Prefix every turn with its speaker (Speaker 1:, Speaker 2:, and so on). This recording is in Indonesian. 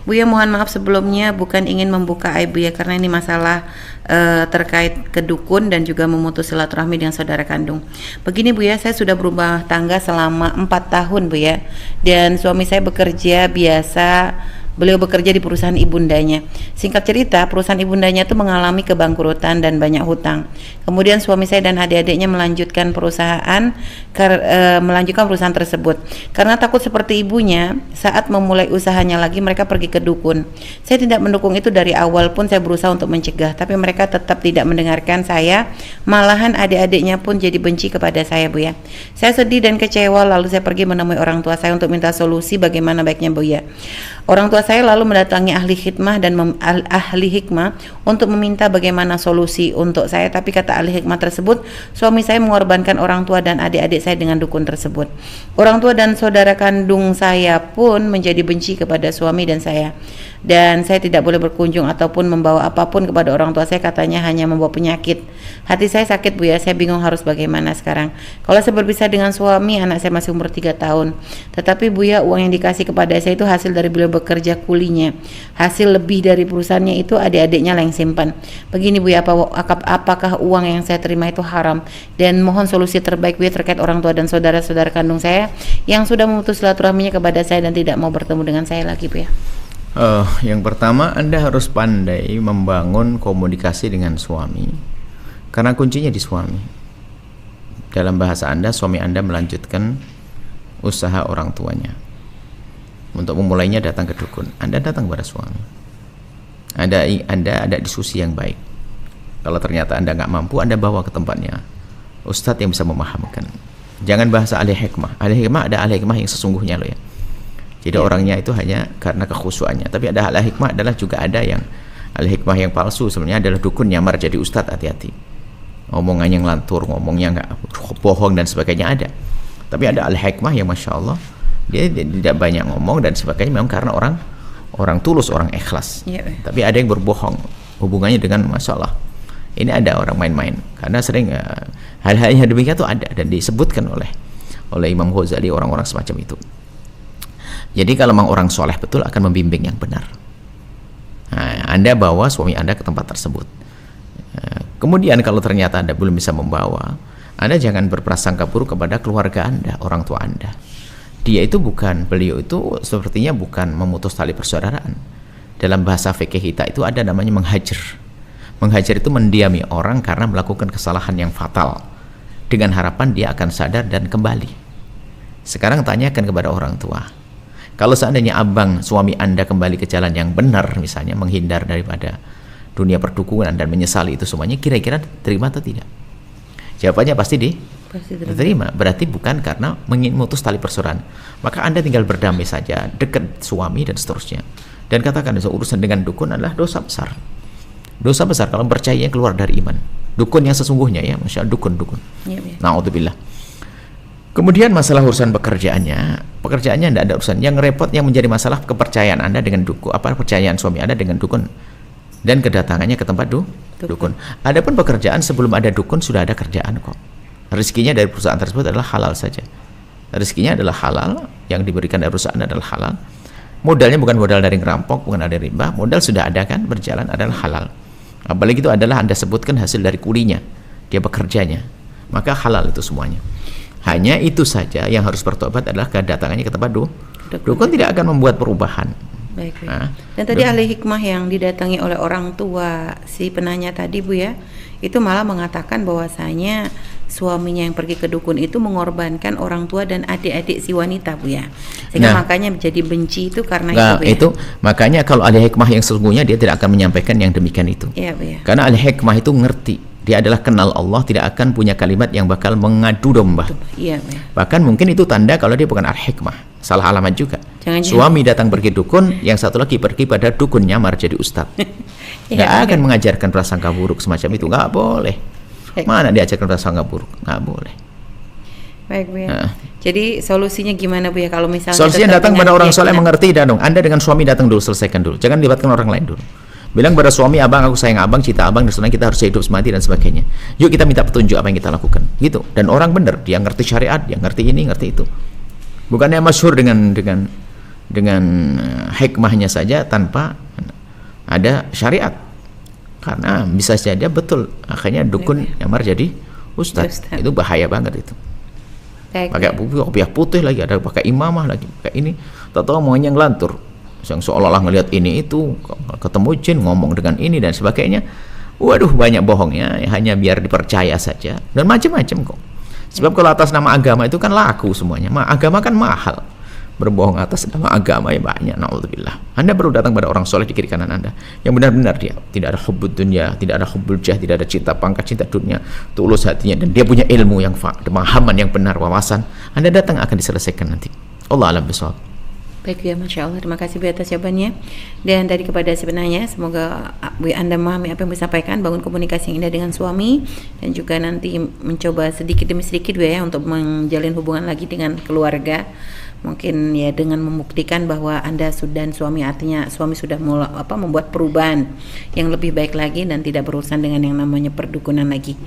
Speaker 1: Buya mohon maaf sebelumnya, bukan ingin membuka aib Buya karena ini masalah terkait kedukun dan juga memutus silaturahmi dengan saudara kandung. Begini Buya, saya sudah berumah tangga selama 4 tahun Buya, dan suami saya bekerja biasa. Beliau bekerja di perusahaan ibundanya. Singkat cerita, perusahaan ibundanya itu mengalami kebangkrutan dan banyak hutang. Kemudian suami saya dan adik-adiknya melanjutkan perusahaan tersebut. Karena takut seperti ibunya, saat memulai usahanya lagi mereka pergi ke dukun. Saya tidak mendukung itu dari awal pun, saya berusaha untuk mencegah, tapi mereka tetap tidak mendengarkan saya. Malahan adik-adiknya pun jadi benci kepada saya Buya. Saya sedih dan kecewa, lalu saya pergi menemui orang tua saya untuk minta solusi bagaimana baiknya Buya. Orang tua saya lalu mendatangi ahli hikmah untuk meminta bagaimana solusi untuk saya, tapi kata ahli hikmah tersebut, suami saya mengorbankan orang tua dan adik-adik saya dengan dukun tersebut. Orang tua dan saudara kandung saya pun menjadi benci kepada suami dan saya tidak boleh berkunjung ataupun membawa apapun kepada orang tua saya, katanya hanya membawa penyakit. Hati saya sakit Buya, saya bingung harus bagaimana sekarang. Kalau saya berpisah dengan suami, anak saya masih umur 3 tahun, tetapi Buya, uang yang dikasih kepada saya itu hasil dari beliau bekerja kulinya. Hasil lebih dari perusahaannya itu adik-adiknya yang simpan. Begini Buya, apakah uang yang saya terima itu haram? Dan mohon solusi terbaik Buya terkait orang tua dan saudara-saudara kandung saya yang sudah memutus silaturahminya kepada saya dan tidak mau bertemu dengan saya lagi Buya.
Speaker 2: Yang pertama, Anda harus pandai membangun komunikasi dengan suami, karena kuncinya di suami. Dalam bahasa Anda, suami Anda melanjutkan usaha orang tuanya. Untuk memulainya datang ke dukun, Anda datang kepada suami. Anda ada diskusi yang baik. Kalau ternyata Anda nggak mampu, Anda bawa ke tempatnya ustadz yang bisa memahamkan. Jangan bahasa ahli hikmah. Ahli hikmah ada ahli hikmah yang sesungguhnya loh ya. Jadi orangnya itu hanya karena kekhusyuannya. Tapi ada ahli hikmah adalah juga ada yang ahli hikmah yang palsu, sebenarnya adalah dukun nyamar jadi ustadz. Hati-hati. Omongannya ngelantur, ngomongnya nggak bohong dan sebagainya ada. Tapi ada ahli hikmah yang masya Allah dia tidak banyak ngomong dan sebagainya, memang karena orang tulus, orang ikhlas. Tapi ada yang berbohong hubungannya dengan masalah. Ini ada orang main-main, karena sering hal-hal yang demikian itu ada dan disebutkan oleh Imam Ghazali, orang-orang semacam itu. Jadi kalau memang orang soleh betul akan membimbing yang benar. Nah, Anda bawa suami Anda ke tempat tersebut. Kemudian kalau ternyata Anda belum bisa membawa, Anda jangan berprasangka buruk kepada keluarga Anda, orang tua Anda. Beliau itu sepertinya bukan memutus tali persaudaraan. Dalam bahasa fikih kita itu ada namanya menghajar. Menghajar itu mendiami orang karena melakukan kesalahan yang fatal, dengan harapan dia akan sadar dan kembali. Sekarang tanyakan kepada orang tua, kalau seandainya abang suami Anda kembali ke jalan yang benar, misalnya menghindar daripada dunia perdukunan dan menyesali itu semuanya, kira-kira terima atau tidak? Jawabannya pasti diterima. Berarti bukan karena memutus tali persaudaraan. Maka Anda tinggal berdamai saja, dekat suami dan seterusnya. Dan katakan urusan dengan dukun adalah dosa besar. Dosa besar kalau percaya keluar dari iman. Dukun yang sesungguhnya ya, masya Allah, dukun. Na'udzubillah. Kemudian masalah urusan pekerjaannya tidak ada urusan. Yang repot, yang menjadi masalah kepercayaan Anda dengan dukun, kepercayaan suami Anda dengan dukun dan kedatangannya ke tempat dukun. Adapun pekerjaan, sebelum ada dukun sudah ada kerjaan kok. Rezekinya dari perusahaan tersebut adalah halal saja. Rezekinya adalah halal, yang diberikan dari perusahaan adalah halal. Modalnya bukan modal dari ngerampok, bukan ada riba. Modal sudah ada kan, berjalan adalah halal. Apalagi itu adalah Anda sebutkan hasil dari kulinya, dia bekerjanya, maka halal itu semuanya. Hanya itu saja yang harus bertobat adalah kedatangannya ke tempat dukun tidak akan membuat perubahan.
Speaker 1: Baik. Dan tadi ahli hikmah yang didatangi oleh orang tua si penanya tadi Bu ya, itu malah mengatakan bahwasanya suaminya yang pergi ke dukun itu mengorbankan orang tua dan adik-adik si wanita Bu ya, sehingga makanya menjadi benci itu karena itu Bu ya? Makanya kalau ahli hikmah yang sesungguhnya dia tidak akan menyampaikan yang demikian itu. Iya Bu ya. Karena ahli hikmah itu ngerti, dia adalah kenal Allah, tidak akan punya kalimat yang bakal mengadu domba. Iya Bu ya. Bahkan mungkin itu tanda kalau dia bukan ahli hikmah. Salah alamat juga. Suami datang pergi dukun, yang satu lagi pergi pada dukun nyamar jadi ustadz. Nggak akan mengajarkan prasangka buruk semacam itu, nggak boleh. Mana diajarkan prasangka buruk, nggak boleh. Baik Bu ya. Jadi solusinya gimana Bu ya kalau misalnya
Speaker 2: solusinya datang pada orang soleh mengerti dan Anda dengan suami datang dulu, selesaikan dulu, jangan libatkan orang lain dulu. Bilang pada suami, abang aku sayang abang, cinta abang, dan sebenarnya kita harus hidup semati dan sebagainya. Yuk kita minta petunjuk apa yang kita lakukan, gitu. Dan orang benar, dia ngerti syariat, dia ngerti ini, ngerti itu. Bukannya masyhur dengan dengan hikmahnya saja tanpa ada syariat. Karena bisa saja betul akhirnya dukun nyamar jadi ustadz. Itu bahaya banget itu. Pakai kopiah putih lagi, ada pakai imamah lagi, pakai ini, tahu-tahu maunya ngelantur yang seolah-olah ngelihat ini itu, ketemu jin ngomong dengan ini dan sebagainya. Waduh, banyak bohongnya, hanya biar dipercaya saja dan macam-macam kok. Sebab kalau atas nama agama itu kan laku semuanya. Agama kan mahal. Berbohong atas nama agama ya banyak, naudzubillah. Anda perlu datang pada orang soleh di kiri kanan Anda yang benar-benar dia tidak ada hubbud dunya, tidak ada hubbul jah, tidak ada cinta pangkat, cinta dunia, tulus hatinya, dan dia punya ilmu yang pemahaman yang benar, wawasan. Anda datang akan diselesaikan nanti. Allah alam bisawab.
Speaker 1: Baik ya, Masya Allah, terima kasih Bu atas jawabannya. Dan tadi kepada sebenarnya, semoga Bu Anda memahami apa yang disampaikan, bangun komunikasi yang indah dengan suami, dan juga nanti mencoba sedikit demi sedikit Bu ya untuk menjalin hubungan lagi dengan keluarga. Mungkin ya dengan membuktikan bahwa Anda dan suami, artinya suami sudah membuat perubahan yang lebih baik lagi dan tidak berurusan dengan yang namanya perdukunan lagi.